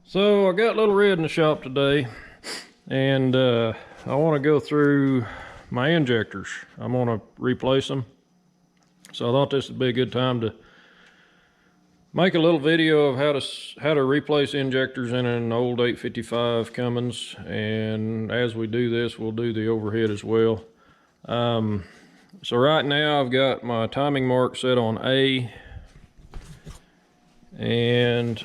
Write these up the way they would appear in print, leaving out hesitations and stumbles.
So I got Little Red in the shop today, and I want to go through my injectors. I'm going to replace them. So I thought this would be a good time to make a little video of how to replace injectors in an old 855 Cummins. And as we do this, we'll do the overhead as well. So right now I've got my timing mark set on A, and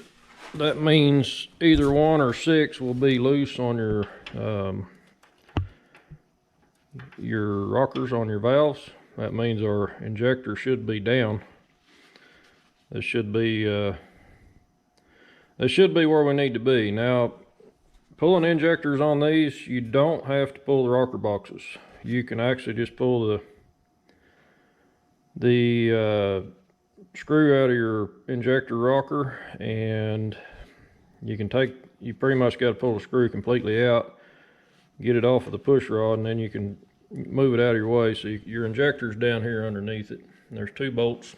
that means either 1 or 6 will be loose on your rockers on your valves. That means our injector should be down. This should be where we need to be. Now, pulling injectors on these, you don't have to pull the rocker boxes. You can actually just pull the screw out of your injector rocker, and you pretty much got to pull the screw completely out, get it off of the push rod, and then you can move it out of your way. So your injector's down here underneath it. And there's 2 bolts.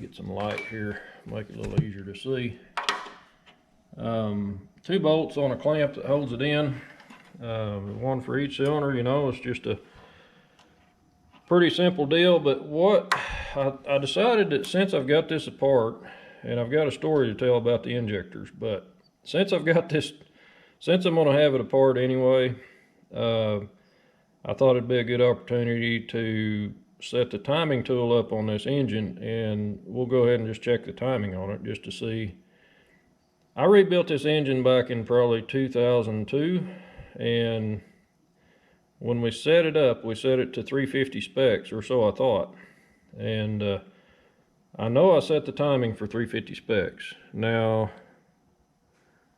Get some light here, make it a little easier to see. 2 bolts on a clamp that holds it in. One for each cylinder. It's just a pretty simple deal. But what I decided that since I've got this apart, and I've got a story to tell about the injectors, but since I'm going to have it apart anyway, I thought it'd be a good opportunity to set the timing tool up on this engine, and we'll go ahead and just check the timing on it just to see. I rebuilt this engine back in probably 2002, and when we set it up, we set it to 350 specs, or so I thought. And I know I set the timing for 350 specs. Now,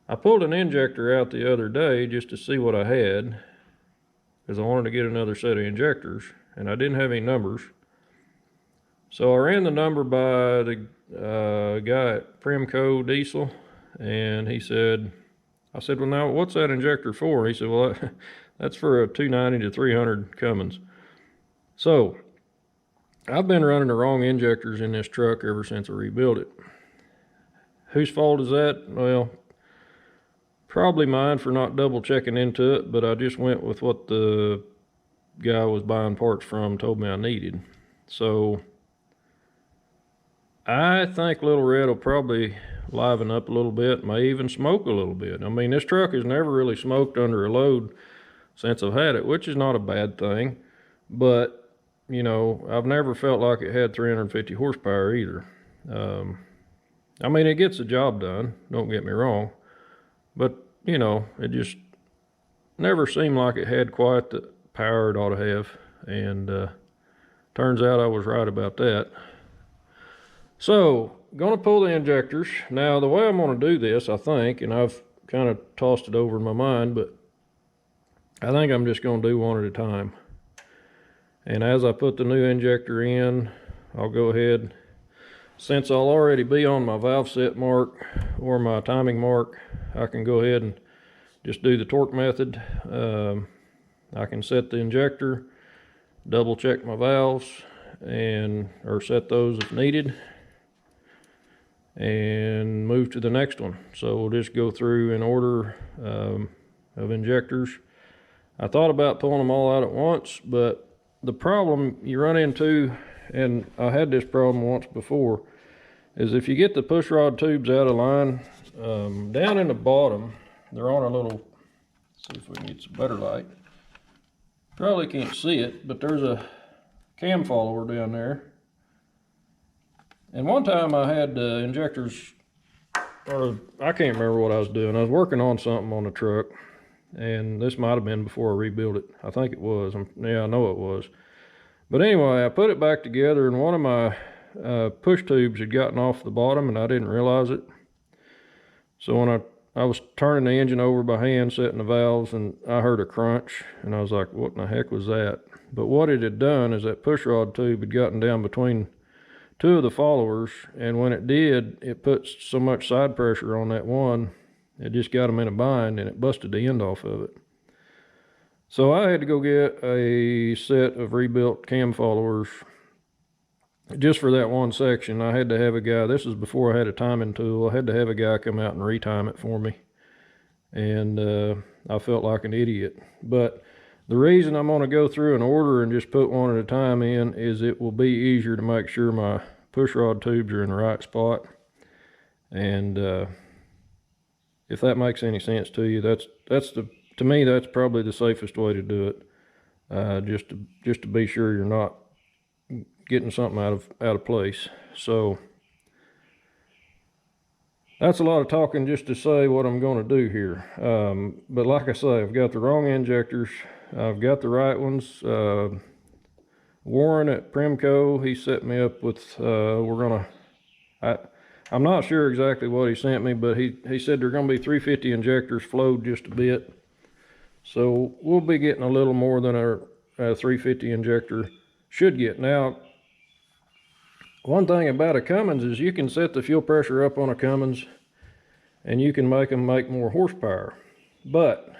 I pulled an injector out the other day just to see what I had, because I wanted to get another set of injectors, and I didn't have any numbers. So I ran the number by the guy at Primco Diesel, and I said, well, now what's that injector for? He said, well, that's for a 290 to 300 Cummins. So I've been running the wrong injectors in this truck ever since I rebuilt it. Whose fault is that? Well, probably mine for not double checking into it, but I just went with what the guy I was buying parts from told me I needed. So I think Little Red will probably liven up a little bit, may even smoke a little bit. I mean, this truck has never really smoked under a load since I've had it, which is not a bad thing, but I've never felt like it had 350 horsepower either. I mean, it gets the job done, don't get me wrong, but it just never seemed like it had quite the power it ought to have, and turns out I was right about that. So, gonna pull the injectors. Now, the way I'm gonna do this, I think, and I've kind of tossed it over in my mind, but I think I'm just gonna do one at a time. And as I put the new injector in, I'll go ahead, since I'll already be on my valve set mark or my timing mark, I can go ahead and just do the torque method. I can set the injector, double check my valves, or set those if needed, and move to the next one. So we'll just go through in order of injectors. I thought about pulling them all out at once, but the problem you run into, and I had this problem once before, is if you get the push rod tubes out of line, down in the bottom, they're on a little, let's see if we can get some better light. Probably can't see it, but there's a cam follower down there. And one time I had injectors, or I can't remember what I was doing. I was working on something on the truck, and this might have been before I rebuilt it. I think it was. Yeah, I know it was. But anyway, I put it back together, and one of my push tubes had gotten off the bottom, and I didn't realize it. So when I was turning the engine over by hand, setting the valves, and I heard a crunch, and I was like, what in the heck was that? But what it had done is that push rod tube had gotten down between 2 of the followers, and when it did, it put so much side pressure on that one, it just got them in a bind, and it busted the end off of it. So I had to go get a set of rebuilt cam followers just for that one section, I had to have a guy, this is before I had a timing tool, I had to have a guy come out and retime it for me. And I felt like an idiot. But the reason I'm gonna go through an order and just put one at a time in is it will be easier to make sure my push rod tubes are in the right spot. And if that makes any sense to you, to me, that's probably the safest way to do it. Just to be sure you're not getting something out of place. So that's a lot of talking just to say what I'm going to do here. But like I say, I've got the wrong injectors. I've got the right ones. Warren at Primco, he set me up with, I'm not sure exactly what he sent me, but he said they're going to be 350 injectors flowed just a bit. So we'll be getting a little more than our 350 injector should get. Now, one thing about a Cummins is you can set the fuel pressure up on a Cummins and you can make them make more horsepower, but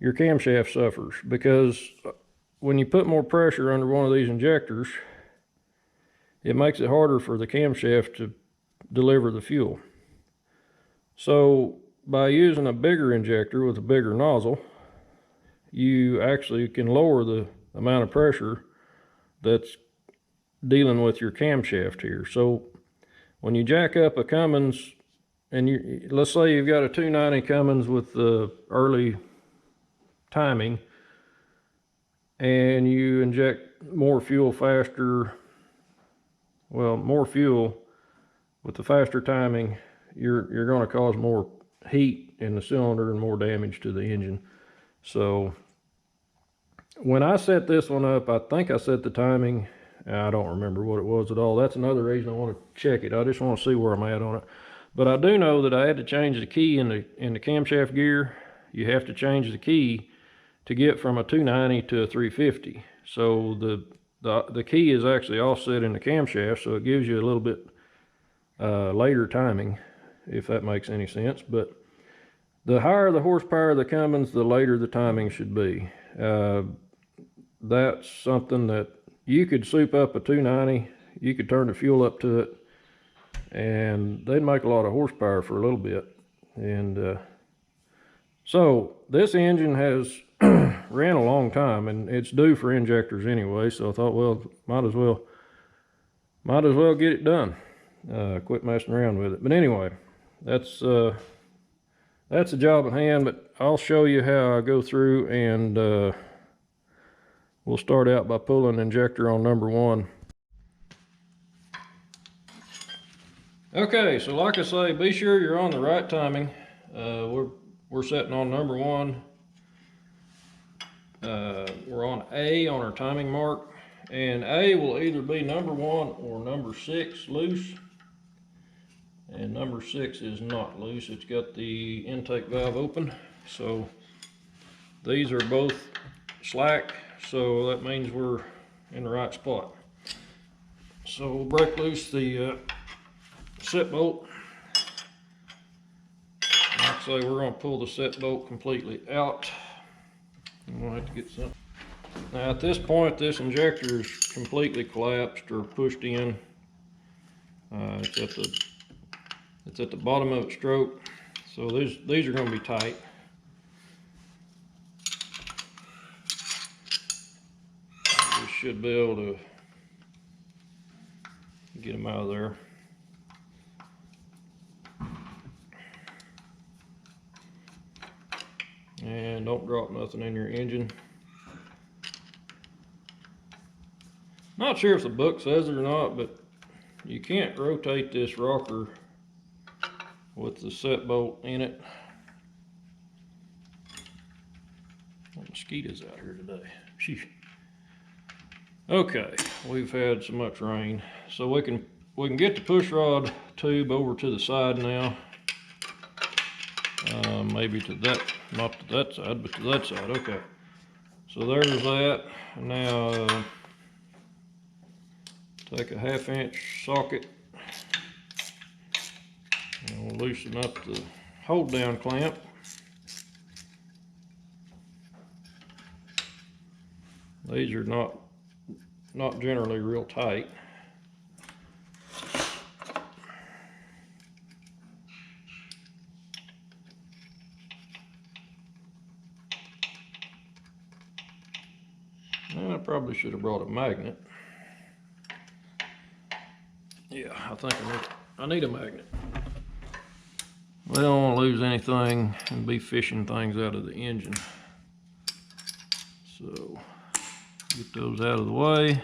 your camshaft suffers, because when you put more pressure under one of these injectors, it makes it harder for the camshaft to deliver the fuel. So by using a bigger injector with a bigger nozzle, you actually can lower the amount of pressure that's dealing with your camshaft here. So when you jack up a Cummins, and let's say you've got a 290 Cummins with the early timing, and you inject more fuel faster, well, more fuel with the faster timing, you're going to cause more heat in the cylinder and more damage to the engine. So when I set this one up, I think I set the timing, I don't remember what it was at all. That's another reason I want to check it. I just want to see where I'm at on it. But I do know that I had to change the key in the camshaft gear. You have to change the key to get from a 290 to a 350. So the key is actually offset in the camshaft, so it gives you a little bit later timing, if that makes any sense. But the higher the horsepower of the Cummins, the later the timing should be. That's something that you could soup up a 290, you could turn the fuel up to it, and they'd make a lot of horsepower for a little bit. And so this engine has ran a long time, and it's due for injectors anyway, so I thought, well, might as well get it done. Quit messing around with it. But anyway, that's the job at hand. But I'll show you how I go through, and we'll start out by pulling injector on number 1. Okay, so like I say, be sure you're on the right timing. We're setting on number 1. We're on A on our timing mark, and A will either be number 1 or number 6 loose. And number 6 is not loose. It's got the intake valve open. So these are both slack, so that means we're in the right spot. So we'll break loose the set bolt. Like I say, we're going to pull the set bolt completely out. I'm going to have to get some. Now at this point, this injector is completely collapsed or pushed in. It's at the bottom of its stroke, so these are going to be tight. We should be able to get them out of there. And don't drop nothing in your engine. Not sure if the book says it or not, but you can't rotate this rocker with the set bolt in it. Mosquitoes out here today. Sheesh. Okay, we've had so much rain, so we can get the push rod tube over to the side now. Maybe to that, not to that side, but to that side. Okay, so there's that. Now take a 1/2 inch socket and we'll loosen up the hold down clamp. These are not generally real tight. probably should have brought a magnet. Yeah, I think I need a magnet. We don't want to lose anything and be fishing things out of the engine. So get those out of the way.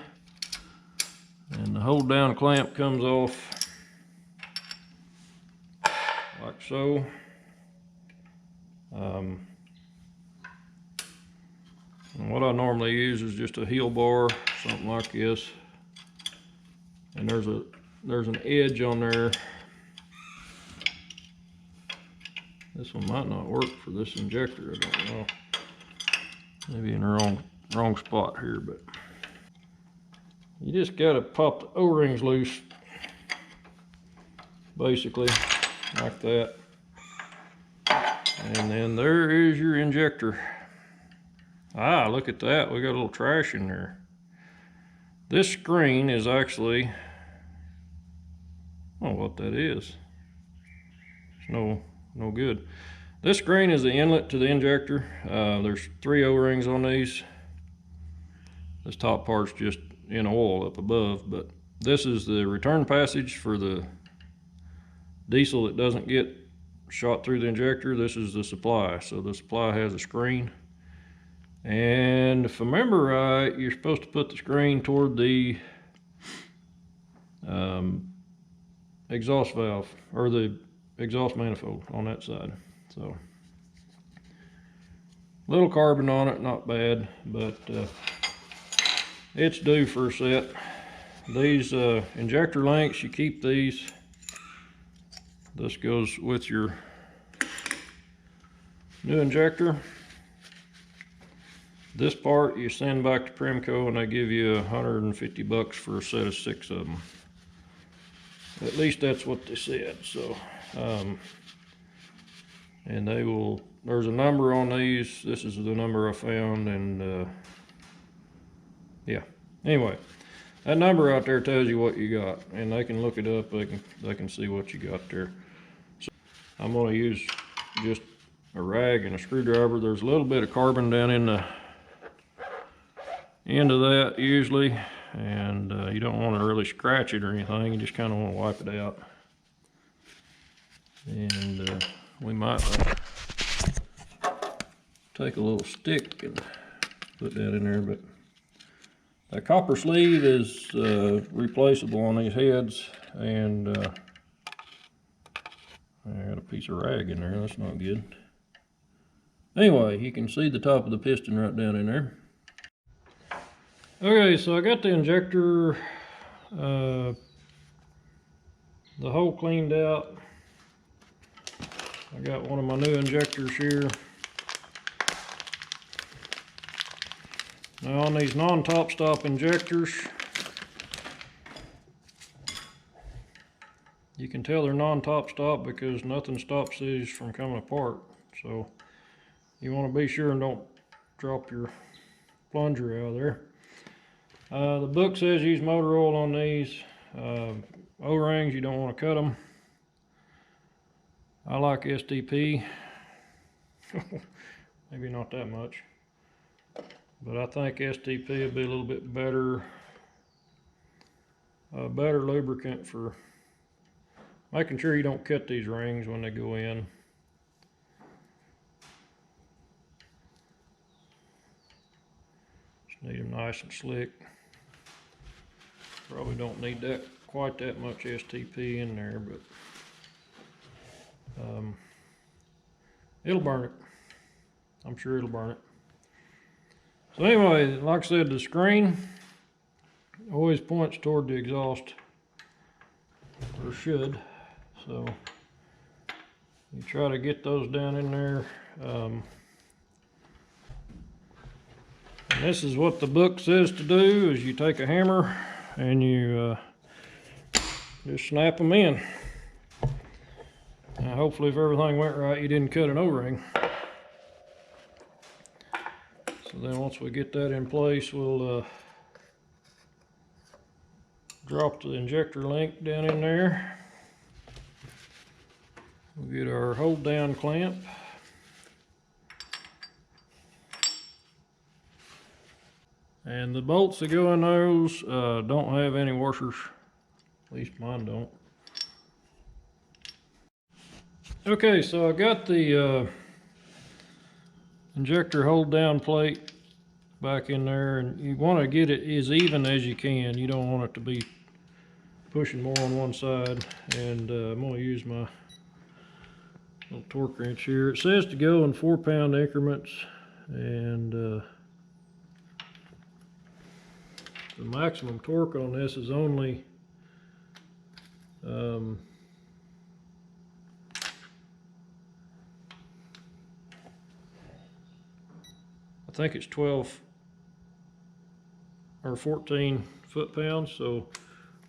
And the hold down clamp comes off like so. And what I normally use is just a heel bar, something like this. And there's an edge on there. This one might not work for this injector, I don't know. Maybe in the wrong spot here, but you just gotta pop the O-rings loose, basically, like that. And then there is your injector. Ah, look at that, we got a little trash in there. This screen is actually, I don't know what that is. It's no good. This screen is the inlet to the injector. There's 3 O-rings on these. This top part's just in oil up above, but this is the return passage for the diesel that doesn't get shot through the injector. This is the supply. So the supply has a screen. And if I remember right, you're supposed to put the screen toward the exhaust valve, or the exhaust manifold on that side. So little carbon on it, not bad, but it's due for a set. These injector links, you keep these. This goes with your new injector. This part you send back to Primco and they give you $150 for a set of 6 of them. At least that's what they said. So, and they will, there's a number on these. This is the number I found, and yeah. Anyway, that number out there tells you what you got, and they can look it up. They can see what you got there. So I'm going to use just a rag and a screwdriver. There's a little bit of carbon down in the end of that usually, and you don't want to really scratch it or anything. You just kind of want to wipe it out. And we might take a little stick and put that in there, but the copper sleeve is replaceable on these heads, and I got a piece of rag in there. That's not good. Anyway, you can see the top of the piston right down in there. Okay, so I got the injector, the hole cleaned out. I got one of my new injectors here. Now on these non-top stop injectors, you can tell they're non-top stop because nothing stops these from coming apart. So you want to be sure and don't drop your plunger out of there. The book says use motor oil on these. O-rings, you don't want to cut them. I like STP. Maybe not that much, but I think STP would be a little bit better, better lubricant for making sure you don't cut these rings when they go in. Just need them nice and slick. Probably don't need that quite that much STP in there, but it'll burn it. I'm sure it'll burn it. So anyway, like I said, the screen always points toward the exhaust, or should. So you try to get those down in there. And this is what the book says to do: is you take a hammer and you just snap them in. Now hopefully if everything went right, you didn't cut an O-ring. So then once we get that in place, we'll drop the injector link down in there. We'll get our hold down clamp. And the bolts that go in those don't have any washers. At least mine don't. Okay, so I got the injector hold down plate back in there, and you want to get it as even as you can. You don't want it to be pushing more on one side. And I'm going to use my little torque wrench here. It says to go in 4-pound increments, and the maximum torque on this is only I think it's 12 or 14 foot-pounds, so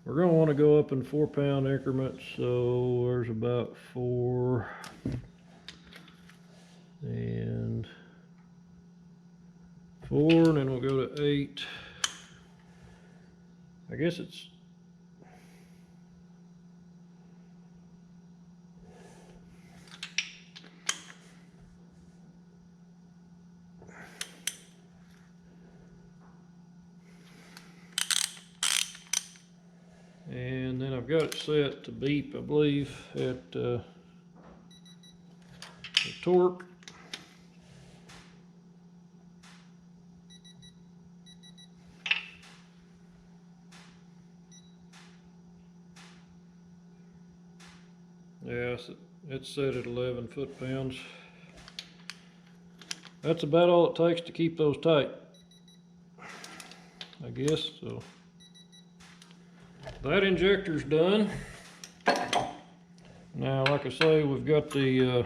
we're going to want to go up in 4-pound increments. So there's about 4 and 4, and then we'll go to 8. I guess it's and then I've got it set to beep, I believe, at the torque. Yeah, it's set at 11 foot-pounds. That's about all it takes to keep those tight, I guess. So that injector's done. Now, like I say, we've got the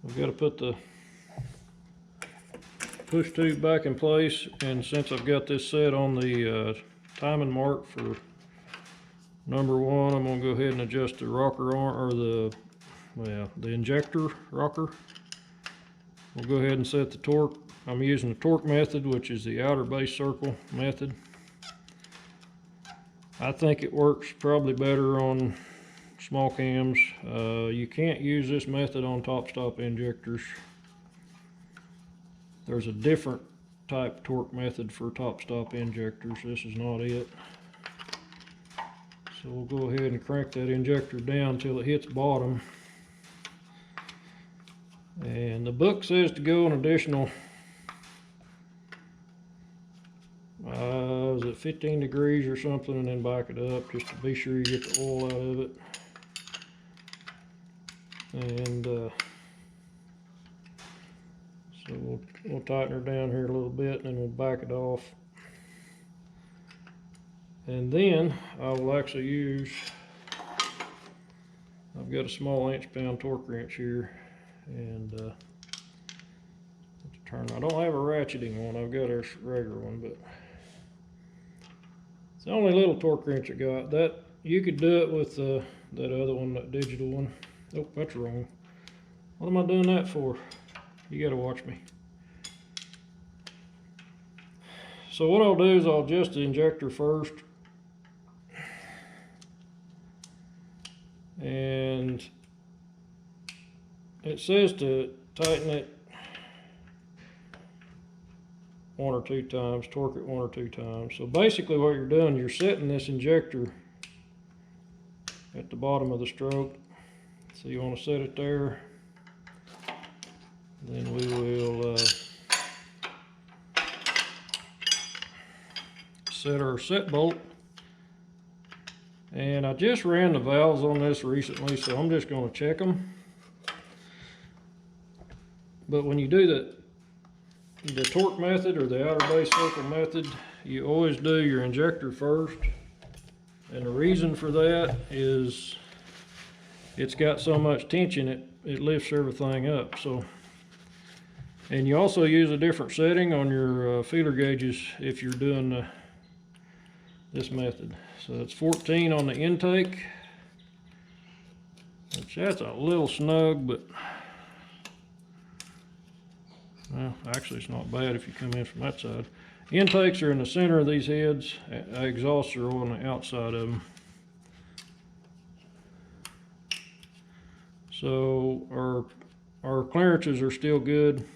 we've got to put the push tube back in place, and since I've got this set on the timing mark for number 1, I'm going to go ahead and adjust the rocker arm, or the injector rocker. We'll go ahead and set the torque. I'm using the torque method, which is the outer base circle method. I think it works probably better on small cams. You can't use this method on top stop injectors. There's a different type torque method for top stop injectors. This is not it. So we'll go ahead and crank that injector down till it hits bottom. And the book says to go an additional, is it 15 degrees or something, and then back it up just to be sure you get the oil out of it. And so we'll tighten her down here a little bit, and then we'll back it off. And then I will actually use, I've got a small inch-pound torque wrench here, and turn. I don't have a ratcheting one. I've got a regular one, but it's the only little torque wrench I got. That you could do it with that other one, that digital one. Nope, that's wrong. What am I doing that for? You gotta watch me. So what I'll do is I'll adjust the injector first. And it says to tighten it 1 or 2 times, torque it 1 or 2 times. So basically what you're doing, you're setting this injector at the bottom of the stroke. So you want to set it there. Then we will set our set bolt. And I just ran the valves on this recently, so I'm just going to check them. But when you do the torque method or the outer base circle method, you always do your injector first. And the reason for that is it's got so much tension it lifts everything up. So, and you also use a different setting on your feeler gauges if you're doing this method. So it's 14 on the intake, which that's a little snug, but well, actually it's not bad if you come in from that side. Intakes are in the center of these heads. Exhausts are on the outside of them. So our clearances are still good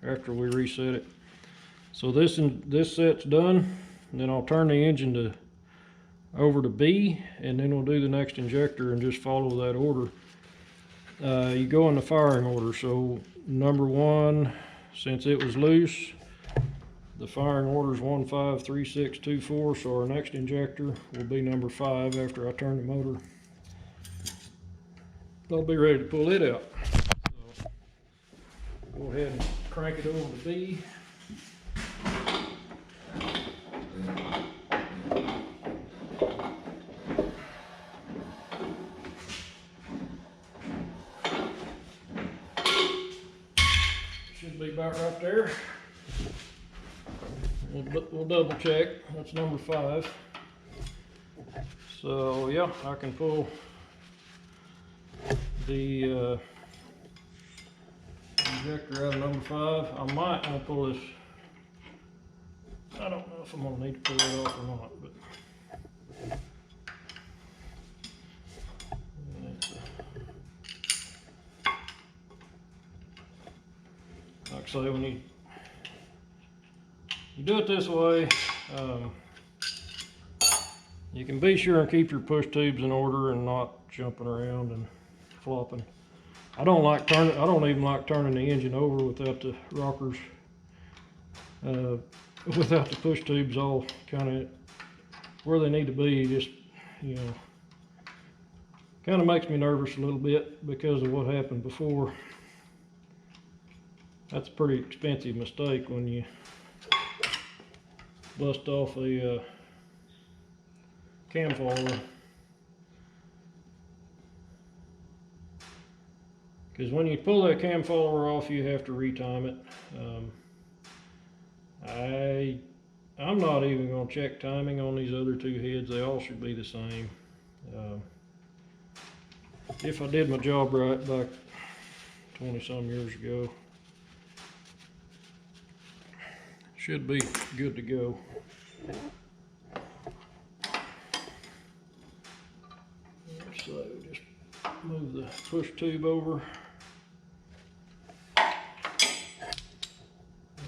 after we reset it. So this set's done, and then I'll turn the engine over to B, and then we'll do the next injector and just follow that order. You go in the firing order. So number 1, since it was loose, the firing order is 153624. So our next injector will be number 5 after I turn the motor. I'll be ready to pull it out. So go ahead and crank it over to B. Should be about right there. We'll double check. That's number 5. So yeah, I can pull the injector out of number 5. I might want to pull this. I don't know if I'm going to need to pull it off or not, but like I say, when you do it this way, you can be sure and keep your push tubes in order and not jumping around and flopping. I don't even like turning the engine over without the rockers, without the push tubes all kind of where they need to be. Just, you know, kind of makes me nervous a little bit because of what happened before. That's a pretty expensive mistake when you bust off a cam follower. Because when you pull that cam follower off, you have to retime it. I'm not even going to check timing on these other 2 heads. They all should be the same. If I did my job right back 20-some years ago, should be good to go. So just move the push tube over, and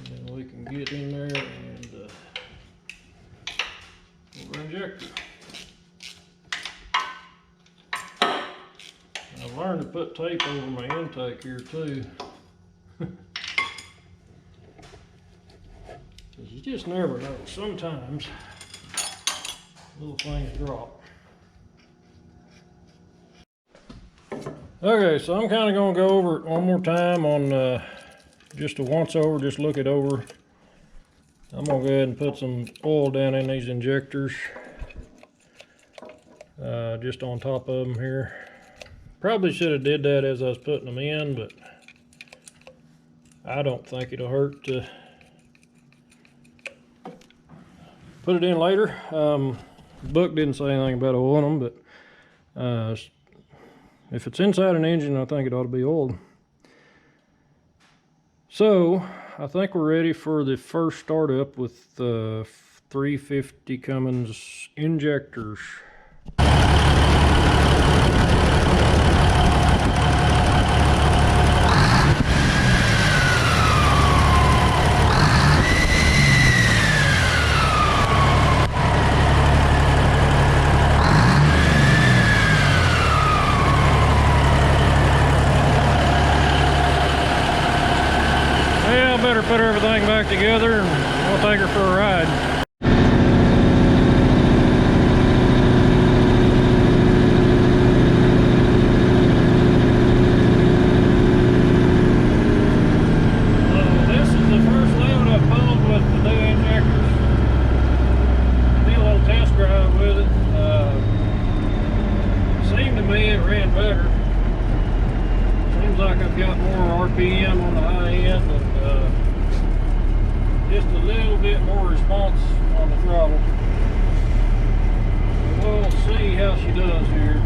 then we can get in there and pull our injector. I've learned to put tape over my intake here too. You just never know. Sometimes little things drop. Okay, so I'm kind of going to go over it one more time on just a once over, just look it over. I'm going to go ahead and put some oil down in these injectors, just on top of them here. Probably should have did that as I was putting them in, but I don't think it'll hurt to put it in later. The book didn't say anything about oiling them, but if it's inside an engine, I think it ought to be oiled. So I think we're ready for the first startup with the 350 Cummins injectors. Put everything back together and we'll take her for a ride. So this is the first load I pulled with the new injectors. Did a little test drive with it. Seemed to me it ran better. Seems like I've got more RPM on the high end and just a little bit more response on the throttle. We'll see how she does here.